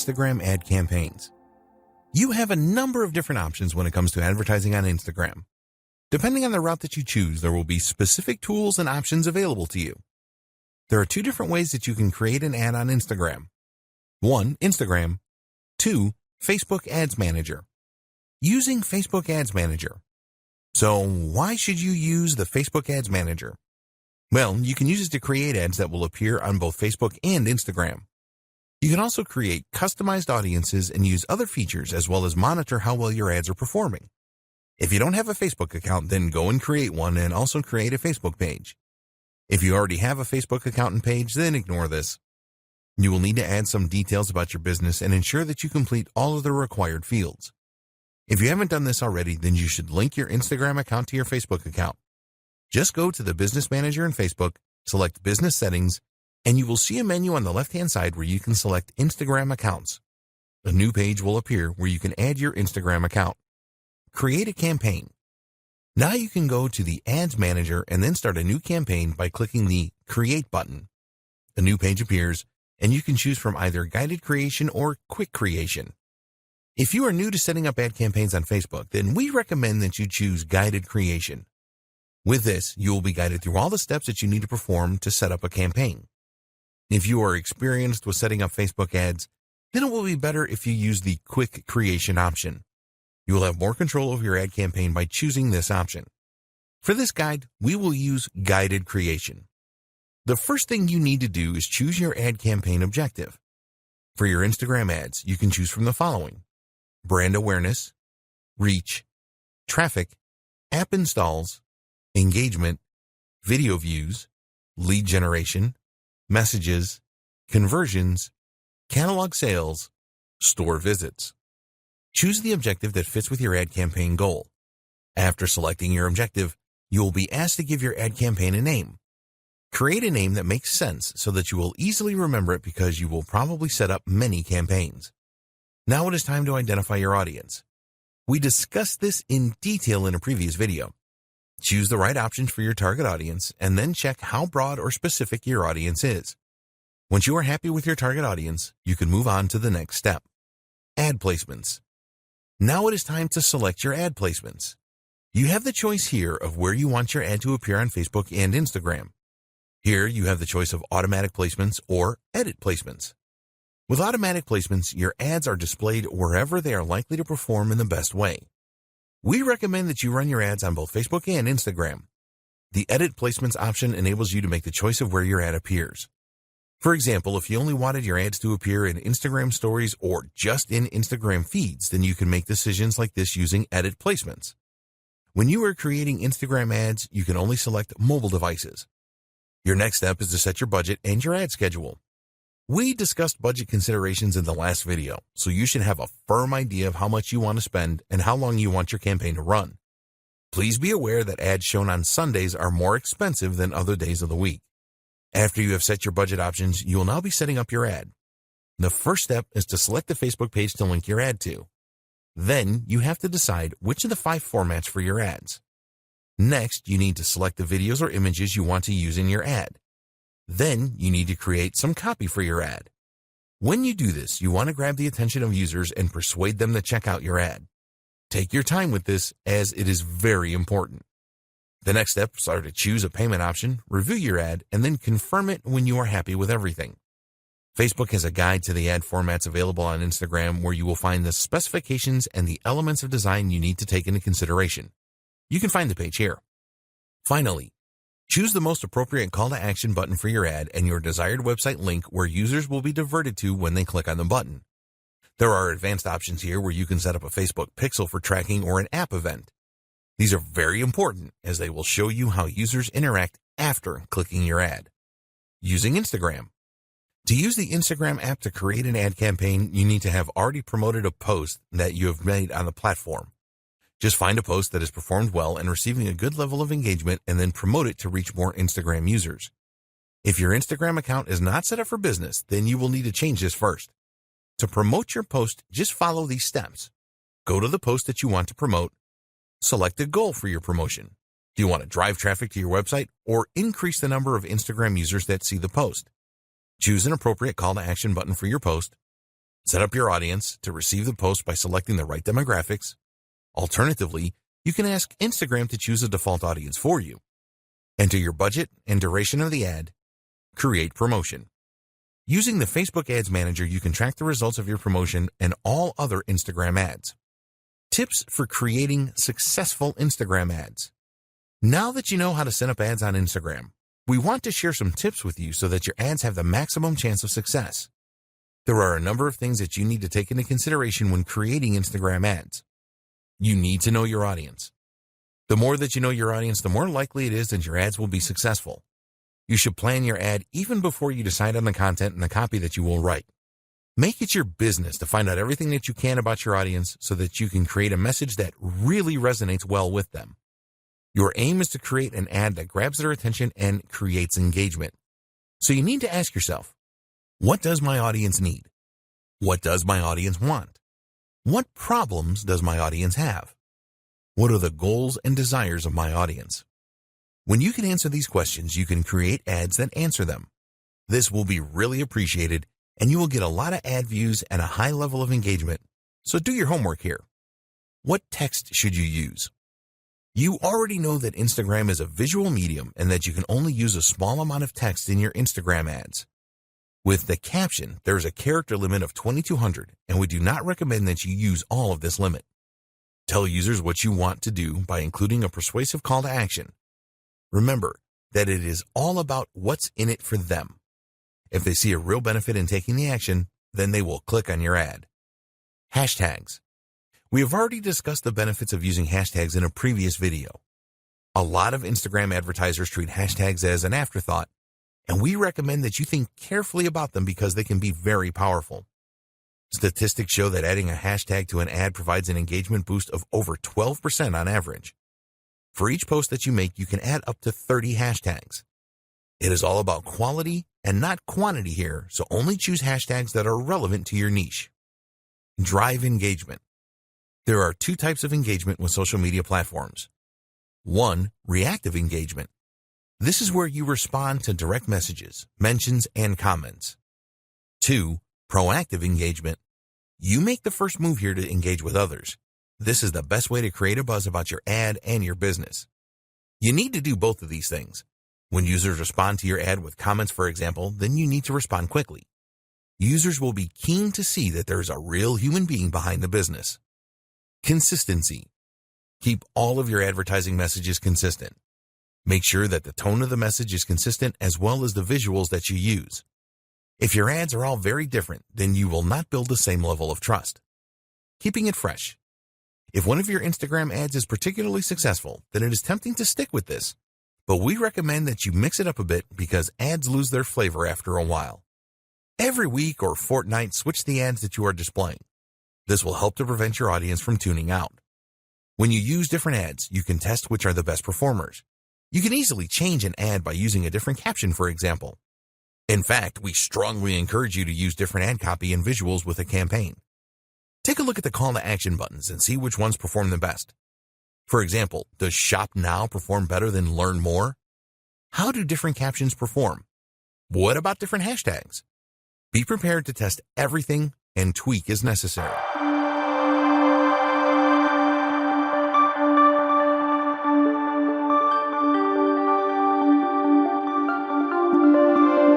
Instagram ad campaigns. You have a number of different options when it comes to advertising on Instagram. Depending on the route that you choose, there will be specific tools and options available to you. There are two different ways that you can create an ad on Instagram. 1. Instagram. 2. Facebook Ads Manager. Using Facebook Ads Manager. So why should you use the Facebook Ads Manager? Well, you can use it to create ads that will appear on both Facebook and Instagram. You can also create customized audiences and use other features as well as monitor how well your ads are performing. If you don't have a Facebook account, then go and create one and also create a Facebook page. If you already have a Facebook account and page, then ignore this. You will need to add some details about your business and ensure that you complete all of the required fields. If you haven't done this already, then you should link your Instagram account to your Facebook account. Just go to the Business Manager in Facebook, select Business Settings, and you will see a menu on the left-hand side where you can select Instagram accounts. A new page will appear where you can add your Instagram account. Create a campaign. Now you can go to the Ads Manager and then start a new campaign by clicking the Create button. A new page appears, and you can choose from either guided creation or quick creation. If you are new to setting up ad campaigns on Facebook, then we recommend that you choose guided creation. With this, you will be guided through all the steps that you need to perform to set up a campaign. If you are experienced with setting up Facebook ads, then it will be better if you use the quick creation option. You will have more control over your ad campaign by choosing this option. For this guide, we will use guided creation. The first thing you need to do is choose your ad campaign objective. For your Instagram ads, you can choose from the following: brand awareness, reach, traffic, app installs, engagement, video views, lead generation, messages, conversions, catalog sales, store visits. Choose the objective that fits with your ad campaign goal. After selecting your objective, you will be asked to give your ad campaign a name. Create a name that makes sense so that you will easily remember it because you will probably set up many campaigns. Now it is time to identify your audience. We discussed this in detail in a previous video. Choose the right options for your target audience and then check how broad or specific your audience is. Once you are happy with your target audience, you can move on to the next step. Ad placements. Now it is time to select your ad placements. You have the choice here of where you want your ad to appear on Facebook and Instagram. Here you have the choice of automatic placements or edit placements. With automatic placements, your ads are displayed wherever they are likely to perform in the best way. We recommend that you run your ads on both Facebook and Instagram. The edit placements option enables you to make the choice of where your ad appears. For example, if you only wanted your ads to appear in Instagram stories or just in Instagram feeds, then you can make decisions like this using edit placements. When you are creating Instagram ads, you can only select mobile devices. Your next step is to set your budget and your ad schedule. We discussed budget considerations in the last video, so you should have a firm idea of how much you want to spend and how long you want your campaign to run. Please be aware that ads shown on Sundays are more expensive than other days of the week. After you have set your budget options, you will now be setting up your ad. The first step is to select the Facebook page to link your ad to. Then you have to decide which of the 5 formats for your ads. Next, you need to select the videos or images you want to use in your ad. Then you need to create some copy for your ad. When you do this, you want to grab the attention of users and persuade them to check out your ad. Take your time with this as it is very important. The next steps are to choose a payment option, review your ad, and then confirm it when you are happy with everything. Facebook has a guide to the ad formats available on Instagram where you will find the specifications and the elements of design you need to take into consideration. You can find the page here. Finally, choose the most appropriate call to action button for your ad and your desired website link where users will be diverted to when they click on the button. There are advanced options here where you can set up a Facebook pixel for tracking or an app event. These are very important as they will show you how users interact after clicking your ad. Using Instagram. To use the Instagram app to create an ad campaign, you need to have already promoted a post that you have made on the platform. Just find a post that has performed well and receiving a good level of engagement and then promote it to reach more Instagram users. If your Instagram account is not set up for business, then you will need to change this first. To promote your post, just follow these steps. Go to the post that you want to promote. Select a goal for your promotion. Do you want to drive traffic to your website or increase the number of Instagram users that see the post? Choose an appropriate call to action button for your post. Set up your audience to receive the post by selecting the right demographics. Alternatively, you can ask Instagram to choose a default audience for you. Enter your budget and duration of the ad. Create promotion. Using the Facebook Ads Manager, you can track the results of your promotion and all other Instagram ads. Tips for creating successful Instagram ads. Now that you know how to set up ads on Instagram, we want to share some tips with you so that your ads have the maximum chance of success. There are a number of things that you need to take into consideration when creating Instagram ads. You need to know your audience. The more that you know your audience, the more likely it is that your ads will be successful. You should plan your ad even before you decide on the content and the copy that you will write. Make it your business to find out everything that you can about your audience so that you can create a message that really resonates well with them. Your aim is to create an ad that grabs their attention and creates engagement. So you need to ask yourself, what does my audience need? What does my audience want? What problems does my audience have? What are the goals and desires of my audience? When you can answer these questions, you can create ads that answer them. This will be really appreciated, and you will get a lot of ad views and a high level of engagement. So do your homework here. What text should you use? You already know that Instagram is a visual medium and that you can only use a small amount of text in your Instagram ads. With the caption, there is a character limit of 2,200, and we do not recommend that you use all of this limit. Tell users what you want to do by including a persuasive call to action. Remember that it is all about what's in it for them. If they see a real benefit in taking the action, then they will click on your ad. Hashtags. We have already discussed the benefits of using hashtags in a previous video. A lot of Instagram advertisers treat hashtags as an afterthought, and we recommend that you think carefully about them because they can be very powerful. Statistics show that adding a hashtag to an ad provides an engagement boost of over 12% on average. For each post that you make, you can add up to 30 hashtags. It is all about quality and not quantity here, so only choose hashtags that are relevant to your niche. Drive engagement. There are two types of engagement with social media platforms. 1. Reactive engagement. This is where you respond to direct messages, mentions, and comments. 2. Proactive engagement. You make the first move here to engage with others. This is the best way to create a buzz about your ad and your business. You need to do both of these things. When users respond to your ad with comments, for example, then you need to respond quickly. Users will be keen to see that there is a real human being behind the business. Consistency. Keep all of your advertising messages consistent. Make sure that the tone of the message is consistent as well as the visuals that you use. If your ads are all very different, then you will not build the same level of trust. Keeping it fresh. If one of your Instagram ads is particularly successful, then it is tempting to stick with this. But we recommend that you mix it up a bit because ads lose their flavor after a while. Every week or fortnight, switch the ads that you are displaying. This will help to prevent your audience from tuning out. When you use different ads, you can test which are the best performers. You can easily change an ad by using a different caption, for example. In fact, we strongly encourage you to use different ad copy and visuals with a campaign. Take a look at the call to action buttons and see which ones perform the best. For example, does Shop Now perform better than Learn More? How do different captions perform? What about different hashtags? Be prepared to test everything and tweak as necessary.